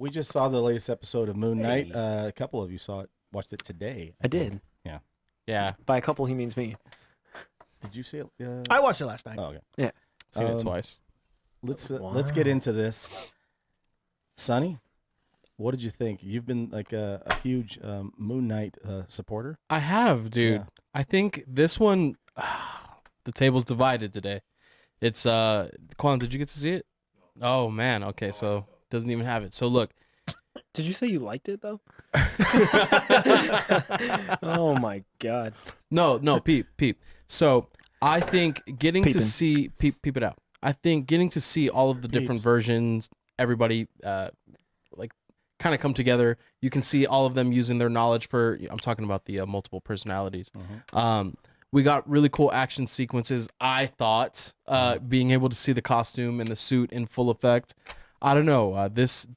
We just saw the latest episode of Moon Knight. A couple of you watched it today. I did. Yeah. Yeah. By a couple, he means me. Did you see it? I watched it last night. Oh, okay. Yeah. Seen it twice. Let's get into this. Sonny, what did you think? You've been like a huge Moon Knight supporter. I have, dude. Yeah. I think this one, the table's divided today. It's Quan, did you get to see it? Oh man, okay, so doesn't even have it. So look. Did you say you liked it though? Oh my god. No, peep. So I think getting to see peep it out. I think getting to see all of the different versions, everybody like kind of come together. You can see all of them using their knowledge for. I'm talking about the multiple personalities. We got really cool action sequences. I thought being able to see the costume and the suit in full effect. I don't know. This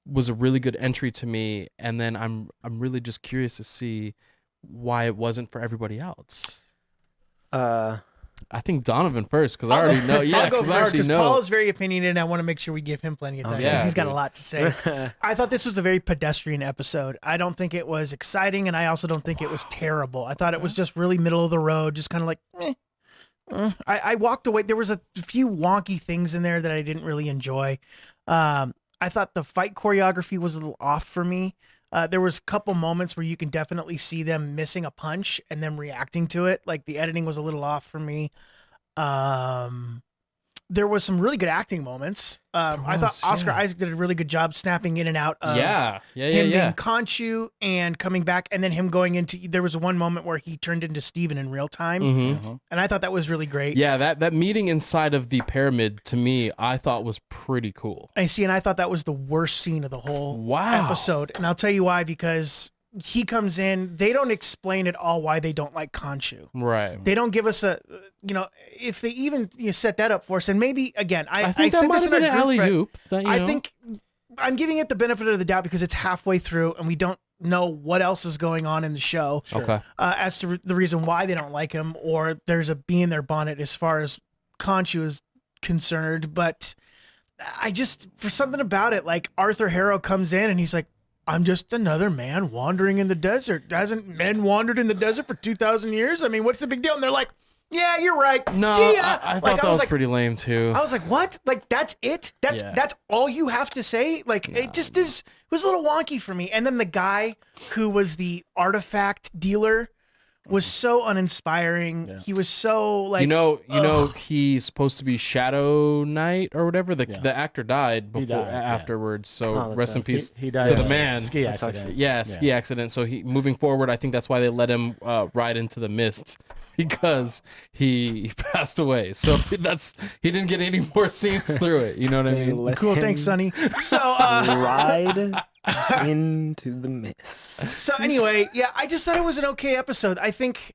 was a really good entry to me, and then I'm really just curious to see why it wasn't for everybody else. I think Donovan first because I already know. Yeah, I'll go first because know. Paul is very opinionated, and I want to make sure we give him plenty of time because he's got a lot to say. I thought this was a very pedestrian episode. I don't think it was exciting, and I also don't think it was terrible. I thought it was just really middle of the road, just kind of like, I walked away. There was a few wonky things in there that I didn't really enjoy. I thought the fight choreography was a little off for me. There was a couple moments where you can definitely see them missing a punch and them reacting to it. Like the editing was a little off for me. There was some really good acting moments. I thought Oscar Isaac did a really good job snapping in and out of him being Khonshu and coming back, and then him going into. There was one moment where he turned into Steven in real time, and I thought that was really great. Yeah, that meeting inside of the pyramid to me, I thought was pretty cool. I thought that was the worst scene of the whole episode, and I'll tell you why, because he comes in, they don't explain at all why they don't like Khonshu. Right. They don't give us if they even set that up for us, and maybe, again, I think that said might this have in been our an group thread. alley-oop. I think I'm giving it the benefit of the doubt because it's halfway through and we don't know what else is going on in the show. Okay. As to the reason why they don't like him, or there's a bee in their bonnet as far as Khonshu is concerned. But I just, for something about it, like Arthur Harrow comes in and he's like, I'm just another man wandering in the desert. Hasn't men wandered in the desert for 2,000 years? I mean, what's the big deal? And they're like, yeah, you're right. No, see ya. I thought that was pretty lame too. I was like, what? Like, that's it? That's all you have to say? Like, it just it was a little wonky for me. And then the guy who was the artifact dealer was so uninspiring. Yeah. He was so like, he's supposed to be Shadow Knight or whatever. The actor died afterwards. So rest in peace he died to the man. Ski accident. Ski accident. So moving forward, I think that's why they let him ride into the mist, because he passed away. So he didn't get any more scenes through it. You know what I mean? Cool. Thanks, Sonny. So ride into the mist. So anyway, I just thought it was an okay episode. I think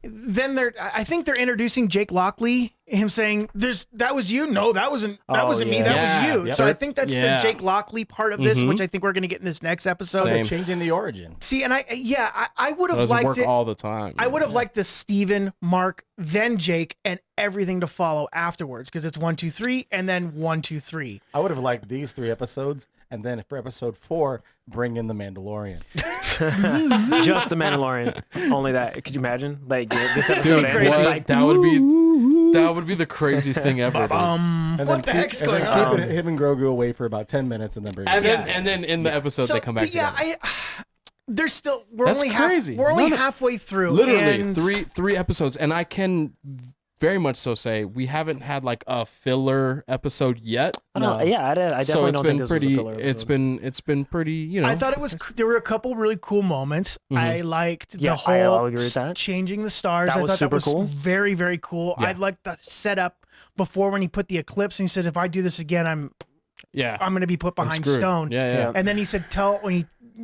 they're introducing Jake Lockley, him saying, that was you? No, that wasn't me, that was you. Yep. So I think that's the Jake Lockley part of this, which I think we're going to get in this next episode. They're changing the origin. See, and I would have liked it all the time. I would have liked the Steven, Mark, then Jake, and everything to follow afterwards, because it's 1, 2, 3, and then 1, 2, 3. I would have liked these 3 episodes, and then for episode 4, bring in the Mandalorian. Just the Mandalorian. Only that. Could you imagine? Like this episode crazy. Like, that would be the craziest thing ever. What the heck's going on? Keep him and Grogu away for about 10 minutes, and then bring him and then in the episode they come back together. There's still That's crazy. We're only halfway through. Literally 3 episodes, and I can very much so say we haven't had like a filler episode yet. I definitely don't think this was a filler episode. It's been pretty, I thought there were a couple really cool moments. I liked the whole changing the stars. I thought that was cool. Very, very cool. I liked the setup before when he put the eclipse and he said, if I do this again, I'm going to be put behind stone. Yeah. And then he said,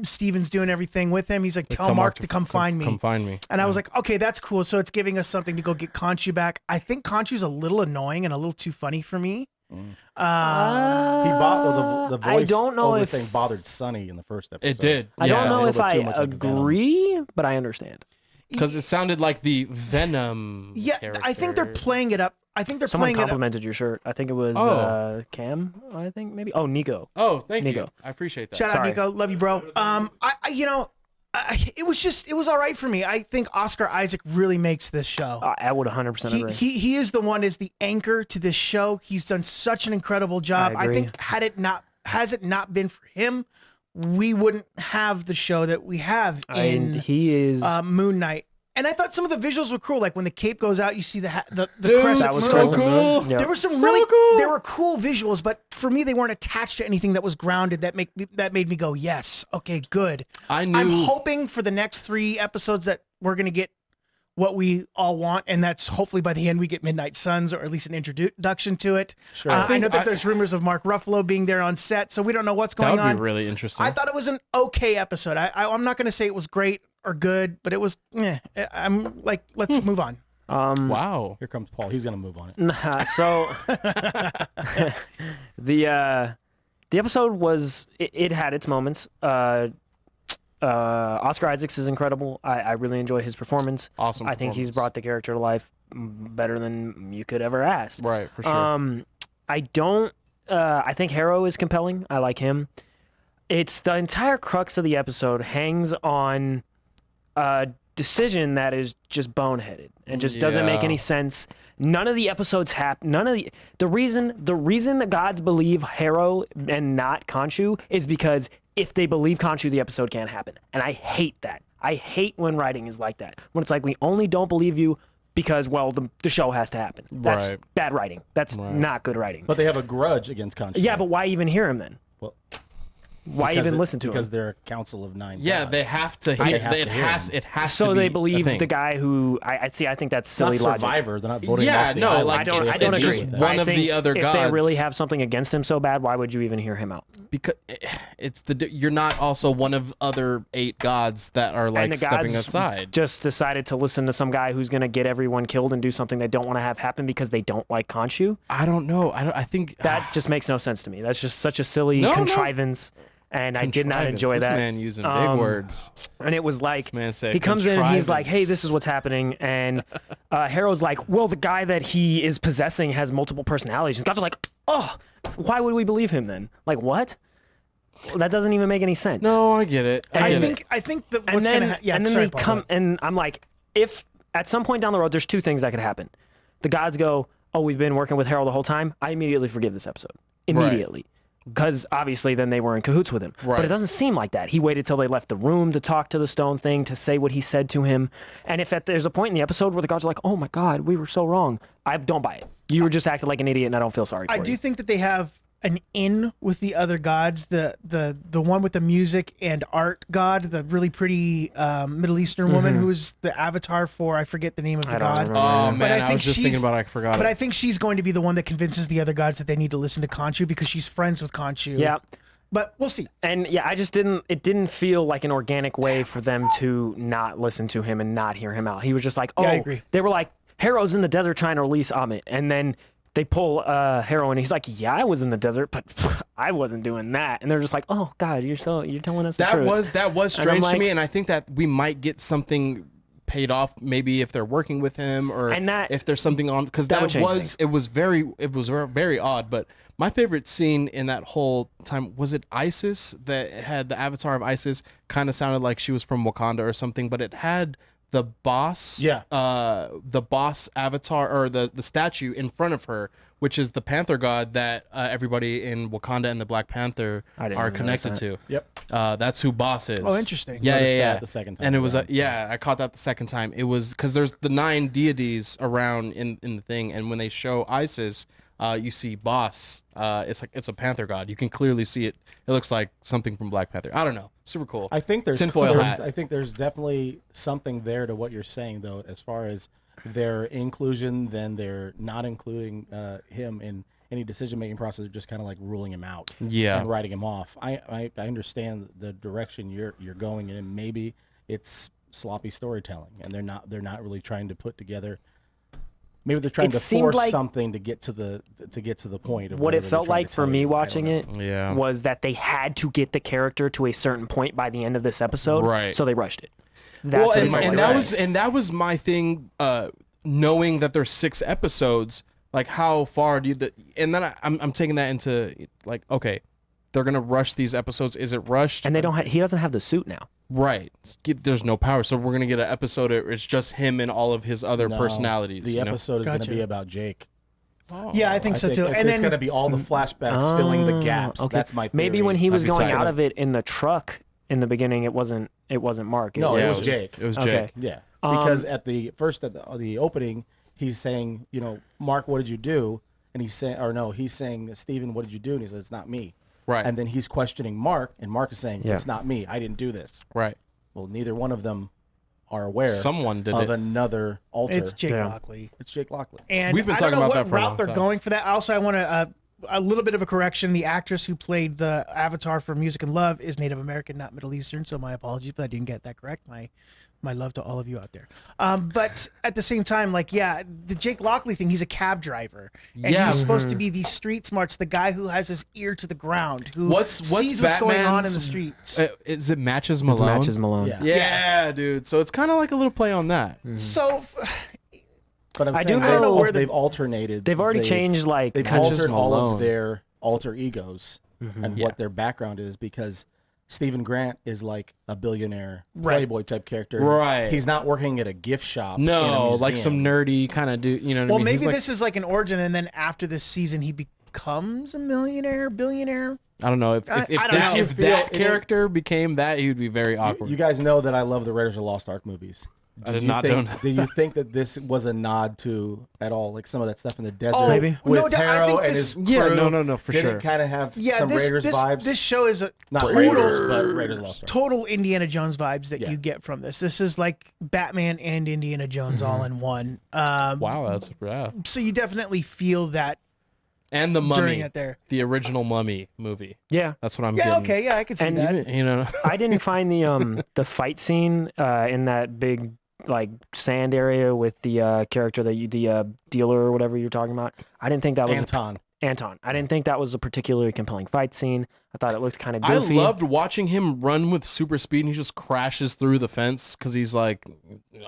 Steven's doing everything with him. He's like, tell Mark to come find me. Come find me. And I was like, okay, that's cool. So it's giving us something to go get Khonshu back. I think Khonshu's a little annoying and a little too funny for me. He bought the voice over thing bothered Sonny in the first episode. It did. I don't know if I agree, but I understand. Because it sounded like the Venom character. I think they're playing it up. I think they're Someone playing complimented your shirt. I think it was Cam. I think maybe. Oh, Nico. Oh, thank Nico. you. I appreciate that. Shout out Sorry. Nico, love you, bro. It was all right for me. I think Oscar Isaac really makes this show. I would 100% agree. He is the one is the anchor to this show. He's done such an incredible job. I agree. think has it not been for him, we wouldn't have the show that we have in And he is. Moon Knight. And I thought some of the visuals were cool. Like when the cape goes out, you see the Dude, crescent that was moon. so cool. cool. Yep. There were some So really cool. there were cool visuals, but for me they weren't attached to anything that was grounded that made me go, yes, okay, good. I knew. I'm hoping for the next 3 episodes that we're gonna get what we all want, and that's hopefully by the end we get Midnight Suns, or at least an introduction to it. Sure. I know that there's rumors of Mark Ruffalo being there on set, so we don't know what's that going would on. be really interesting. I thought it was an okay episode. I'm not gonna say it was great or good, but it was. I'm like, let's move on. Wow. Here comes Paul. He's gonna move on it. So the episode was it had its moments. Oscar Isaacs is incredible. I really enjoy his performance. Awesome. I think he's brought the character to life better than you could ever ask. Right, for sure. I don't. I think Harrow is compelling. I like him. It's the entire crux of the episode hangs on a decision that is just boneheaded and just doesn't make Yeah. any sense. None of the episodes happen. None of the reason the gods believe Harrow and not Khonshu is because if they believe Khonshu, the episode can't happen. And I hate that. I hate when writing is like that. When it's like, we only don't believe you because, well, the show has to happen. That's Right. bad writing. That's not good writing. But they have a grudge against Khonshu. Yeah, but why even hear him then? Well, Why because even listen to because him? they're a council of 9 Yeah, gods. they have to hear. It has So to be they a believe thing. the guy who I see. I think that's It's not silly logic. Survivor. They're not voting Yeah, off the no, island. like, I don't. it's- I don't it's agree. just with that. one I of think the other If they really gods. have something against him so bad, why would you even hear him out? Because it's you're not also one of other 8 gods that are And like the stepping gods aside. just decided to listen to some guy who's going to get everyone killed and do something they don't want to have happen because they don't like Khonshu. I don't know. I think That just makes no sense to me. That's just such a silly No, no. contrivance. And I did not Contrivance. enjoy this that. man using big words. And it was like, man said he comes in and he's like, hey, this is contrivance. what's happening. And Harrow's like, well, the guy that he is possessing has multiple personalities. And God's like, oh, why would we believe him then? Like, what? Well, that doesn't even make any sense. No, I get it. I think that And what's then, gonna happen. Yeah, and then sorry, they Paul, come, go ahead. and I'm like, if at some point down the road, there's 2 things that could happen. The gods go, oh, we've been working with Harold the whole time. I immediately forgive this episode. Immediately. Because obviously then they were in cahoots with him. Right. But it doesn't seem like that. He waited till they left the room to talk to the stone thing, to say what he said to him. And if there's a point in the episode where the gods are like, oh my God, we were so wrong, I don't buy it. You were just acting like an idiot and I don't feel sorry for I you. do think that they have an in with the other gods, the one with the music and art god, the really pretty Middle Eastern woman who is the avatar for, I forget the name of the I don't god. remember. Oh But man, I I, think was just she's- thinking about it. I forgot. But it. I think she's going to be the one that convinces the other gods that they need to listen to Khonshu because she's friends with Khonshu. Yeah. But we'll see. And yeah, it didn't feel like an organic way for them to not listen to him and not hear him out. He was just like, oh, Yeah, I agree. They were like, Harrow's in the desert trying to release Amit. And then they pull Harrow and he's like, yeah, I was in the desert, but I wasn't doing that. And they're just like, oh God, you're telling us the truth. that was And I'm strange like- to me, and I think that we might get something paid off, maybe if they're working with him, or And that- if there's something on, because that would that change was things. it was very odd. But my favorite scene in that whole time was it Isis that had the avatar of Isis, kind of sounded like she was from Wakanda or something, but it had the boss, the boss avatar or the statue in front of her, which is the Panther god that everybody in Wakanda and the Black Panther I didn't are even connected notice to. Yep. That's who Boss is. Oh, interesting. Yeah, Noticed yeah, yeah. that the second time and it was around. I caught that the second time. It was because there's the 9 deities around in the thing, and when they show Isis, you see Boss. It's a Panther god. You can clearly see it. It looks like something from Black Panther. I don't know. Super cool. I think there's Tinfoil hat. I think there's definitely something there to what you're saying, though, as far as their inclusion. Then they're not including him in any decision-making process. They're just kind of like ruling him out, Yeah. and writing him off. I understand the direction you're going in, and maybe it's sloppy storytelling, and they're not really trying to put together. Maybe they're trying It to seemed force like- something to get to the point of What it whatever they're felt trying like to for tell me you. I don't watching know. it Yeah. was that they had to get the character to a certain point by the end of this episode. Right. So they rushed it. That's Well, what it felt and like. that was my thing. Knowing that there's 6 episodes, Like how far do you? And then I'm taking that into like, okay, they're gonna rush these episodes. Is it rushed? And they don't. He doesn't have the suit now. Right. There's no power, so we're gonna get an episode. It's just him and all of his other No, personalities. The episode is going to Gotcha. be about Jake. Yeah, I think so too. It's, And it's then going to be all the flashbacks filling the gaps. Okay. That's my theory. Maybe when he was That'd be going tight. out of it in the truck in the beginning, it wasn't Mark. No, Yeah, it was Jake. It was Okay. Jake. Yeah, because at the opening, he's saying, Mark, what did you do? And he's saying, Steven, what did you do? And he says, it's not me. Right. And then he's questioning Mark, and Mark is saying, Yeah. it's not me. I didn't do this. Right. Well, neither one of them are aware Someone did of it. another alter. it's Jake Yeah. Lockley. It's Jake Lockley. And We've been I don't talking know about what that for a route long they're time. going for that. Also, I want to a little bit of a correction. The actress who played the Avatar for Music and Love is Native American, not Middle Eastern. So my apologies if I didn't get that correct. My love to all of you out there. But at the same time, the Jake Lockley thing, he's a cab driver. And Yeah. he's supposed to be the street smarts, the guy who has his ear to the ground, who What's sees what's going on in Batman's- the streets. Is it Matches It's Malone? Matches Malone. Yeah. Yeah, dude. So it's kind of like a little play on that. So But I'm I saying do know where where they've alternated. They've already changed They've Matches altered all Malone. of their alter egos and Yeah. what their background is, because Stephen Grant is like a billionaire Right. playboy type character. Right. He's not working at a gift shop. in a No, like some museum. nerdy kind of dude. You know what well, I mean? maybe He's like- this is like an origin, and then after this season, he becomes a millionaire, billionaire. I don't know if I don't that, know. if that Feel- character became that, he would be very awkward. You guys know that I love the Raiders of the Lost Ark movies. I did you not think, know that. Do you think that this was a nod to at all, like some of that stuff in the desert? Oh, maybe. With no doubt. I Harrow think and this- his Yeah, crew? no, for Didn't sure. it kind of have Yeah, some this Raiders this, vibes? this show is a Not total, Raiders, but Raiders of the Lost Ark. total Indiana Jones vibes that Yeah. you get from this. This is like Batman and Indiana Jones all in one. Wow, that's yeah. So you definitely feel that And the during Mummy, it there. the original Mummy movie. Yeah. That's what I'm Yeah, getting. okay, yeah, I can see And that. You know, I didn't find the fight scene in that big sand area with the character the dealer or whatever you're talking about. I didn't think that was Anton. I didn't think that was a particularly compelling fight scene. I thought it looked kind of I goofy. loved watching him run with super speed, and he just crashes through the fence because he's like,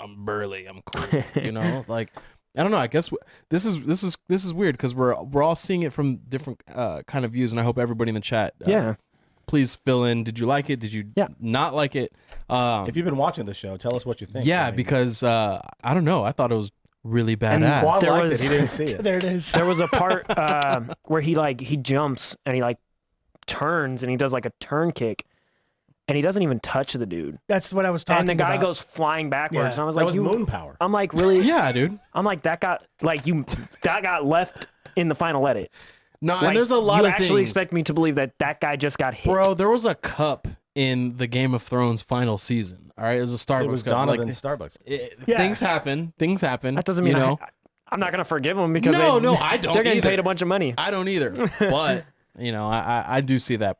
"I'm burly, I'm cool," you know. Like, I don't know. I guess this is weird because we're all seeing it from different kind of views, and I hope everybody in the chat, Yeah. please fill in. Did you like it? Did you not like it? If you've been watching the show, tell us what you think. Yeah, I mean, because I don't know. I thought it was really badass. Quan There liked was- it. He didn't see it. There it is. There was a part where he jumps and he turns and he does like a turn kick and he doesn't even touch the dude. That's what I was talking And the guy about. goes flying backwards. Yeah. And I was That like, was moon power. I'm like, really? Yeah, dude. I'm like, that got left in the final edit. No, Like, and there's a lot you of actually things. expect me to believe that guy just got hit. Bro, there was a cup in the Game of Thrones final season. All right, it was a Starbucks It was cup. Donovan's Starbucks. Yeah. Things happen. Things happen. That doesn't mean you know. I'm not gonna forgive him because No, I don't they're getting either. paid a bunch of money. I don't either. But I do see that.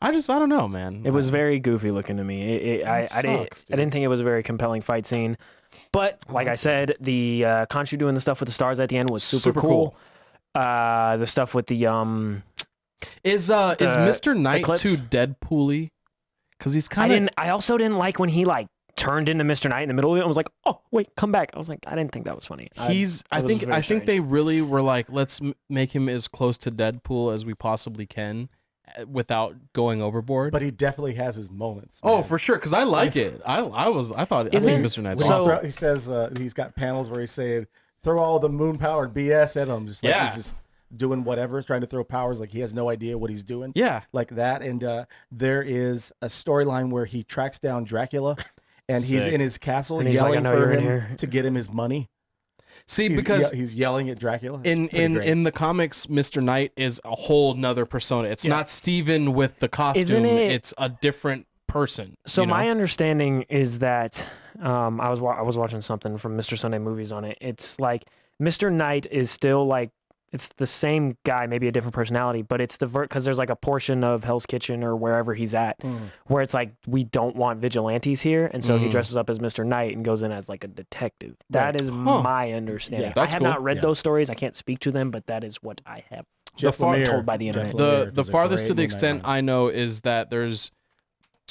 I don't know, man. It was very goofy looking to me. I didn't think it was a very compelling fight scene. But like I said, the Khonshu doing the stuff with the stars at the end was super cool. The stuff with the Is Mr. Knight Eclipse? too Deadpool-y? Because he's kind of. I also didn't like when he turned into Mr. Knight in the middle of it and was like, "Oh, wait, come back." I was like, I didn't think that was funny. I think they really were like, let's make him as close to Deadpool as we possibly can, without going overboard. But he definitely has his moments. Oh, man. for sure, because I like it. I thought I Isn't- think Mr. Knight's So- awesome. He says he's got panels where he's saying, throw all the moon powered BS at him. Just like Yeah. he's just doing whatever, trying to throw powers like he has no idea what he's doing. Yeah. Like that. And there is a storyline where he tracks down Dracula and he's Sick. in his castle And he's like, yelling "I know for you're in him here." to get him his money. See, He's, because he's yelling at Dracula. It's pretty great. in the comics, Mr. Knight is a whole nother persona. It's not Steven with the costume. Isn't it- It's a different person. So you know? my understanding is that I was watching something from Mr. Sunday Movies on it. It's like Mr. Knight is still like it's the same guy, maybe a different personality, but it's because there's like a portion of Hell's Kitchen or wherever he's at where it's like we don't want vigilantes here, and so he dresses up as Mr. Knight and goes in as like a detective. That is my understanding. Yeah, I that's have cool. not read those stories. I can't speak to them, but that is what I have Jeff far- Lemire- told by the Jeff internet. Lemire the does a farthest great to the Midnight extent Run. I know is that there's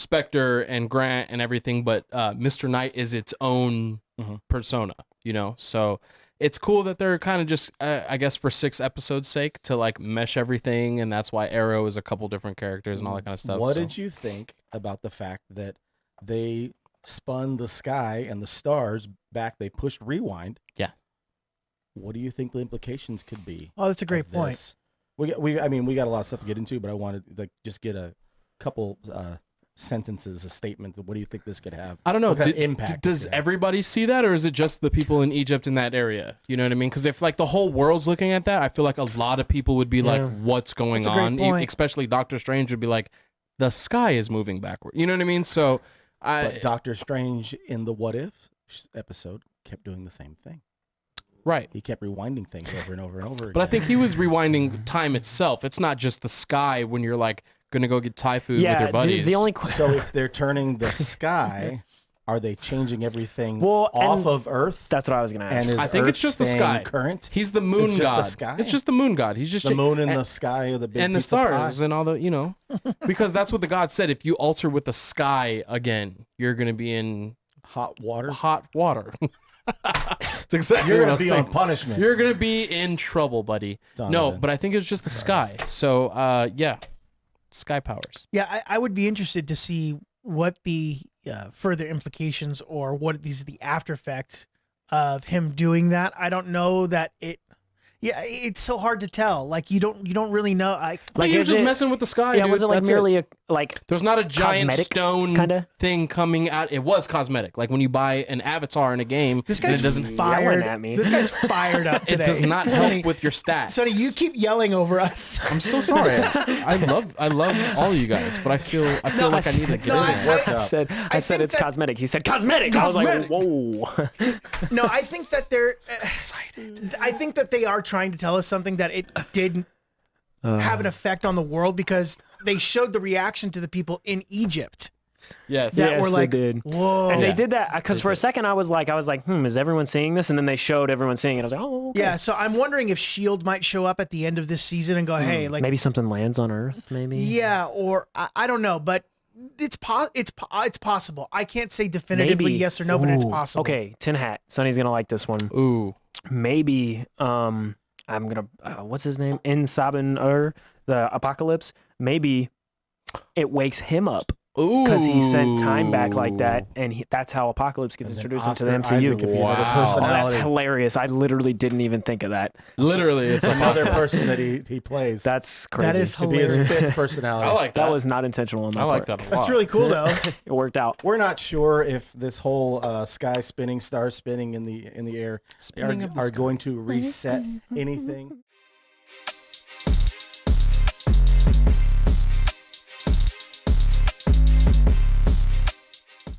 Spectre and Grant and everything, but Mr. Knight is its own persona, you know? So it's cool that they're kind of just, I guess for 6 episodes sake to like mesh everything. And that's why Arrow is a couple different characters and all that kind of stuff. What did you think about the fact that they spun the sky and the stars back? They pushed rewind. Yeah. What do you think the implications could be? Oh, that's a great point. I mean, we got a lot of stuff to get into, but I wanted to like just get a couple sentences, a statement. What do you think this could have? I don't know. What kind of impact Does everybody see that, or is it just the people in Egypt in that area? You know what I mean? Because if like the whole world's looking at that, I feel like a lot of people would be like, "What's going on?" Especially Doctor Strange would be like, "The sky is moving backward." You know what I mean? So, but Doctor Strange in the What If episode kept doing the same thing. Right. He kept rewinding things over and over and over again. But I think he was rewinding time itself. It's not just the sky when you're like gonna go get Thai food with your buddies. So if they're turning the sky, are they changing everything Well, off of Earth? That's what I was gonna ask. And is I think Earth it's just the staying sky. Current. He's the moon It's just god. the sky? It's just the moon god. He's just The moon and the sky are the big and the piece of pie. stars and all the, you know, because that's what the god said. If you alter with the sky again, you're gonna be in hot water. hot water. It's exactly You're what gonna I was be on thinking. punishment. You're gonna be in trouble, buddy. No, Donovan. but I think it was just the sky. So yeah, sky powers. Yeah, I would be interested to see what the further implications or what is the after effects of him doing that. I don't know that it. Yeah, it's so hard to tell. Like you don't really know. Like he was just messing with the sky. Yeah, dude. was it like That's merely it. There's not a giant cosmetic stone kinda? thing coming out. It was cosmetic. Like when you buy an avatar in a game, This and guy's it doesn't. fired at me. This guy's fired up today. It does not help with your stats. Sonny, you keep yelling over us. I'm so sorry. I love all you guys, but I feel like I need to get no, in there. I said think it's that- cosmetic. He said cosmetic. I was like, whoa. No, I think that they're excited. I think that they are trying to tell us something that it didn't have an effect on the world because they showed the reaction to the people in Egypt Yes. that were they like, did. "Whoa!" And they did that because for a second I was like, is everyone seeing this? And then they showed everyone seeing it. I was like, oh, okay. Yeah, so I'm wondering if Shield might show up at the end of this season and go, "Hey, like, Maybe something lands on Earth. Maybe. yeah," or I don't know, but it's possible. I can't say definitively Maybe. yes or no, but it's Ooh. possible. Okay, Tin Hat. Sonny's gonna like this one. Ooh. Maybe I'm gonna what's his name? In Sabin the Apocalypse. Maybe it wakes him up Ooh. because he sent time back like that, and that's how Apocalypse gets And then introduced into the Oscar Isaac could MCU. be another Wow. Oh, personality. that's hilarious! I literally didn't even think of that. Literally, it's Another person that he plays. That's crazy. That is to be his hilarious. fifth personality. I like that. That was not intentional on my I like part. that a lot. That's really cool, though. It worked out. We're not sure if this whole sky spinning, stars spinning in the air Spinning of the are sky. going to reset anything.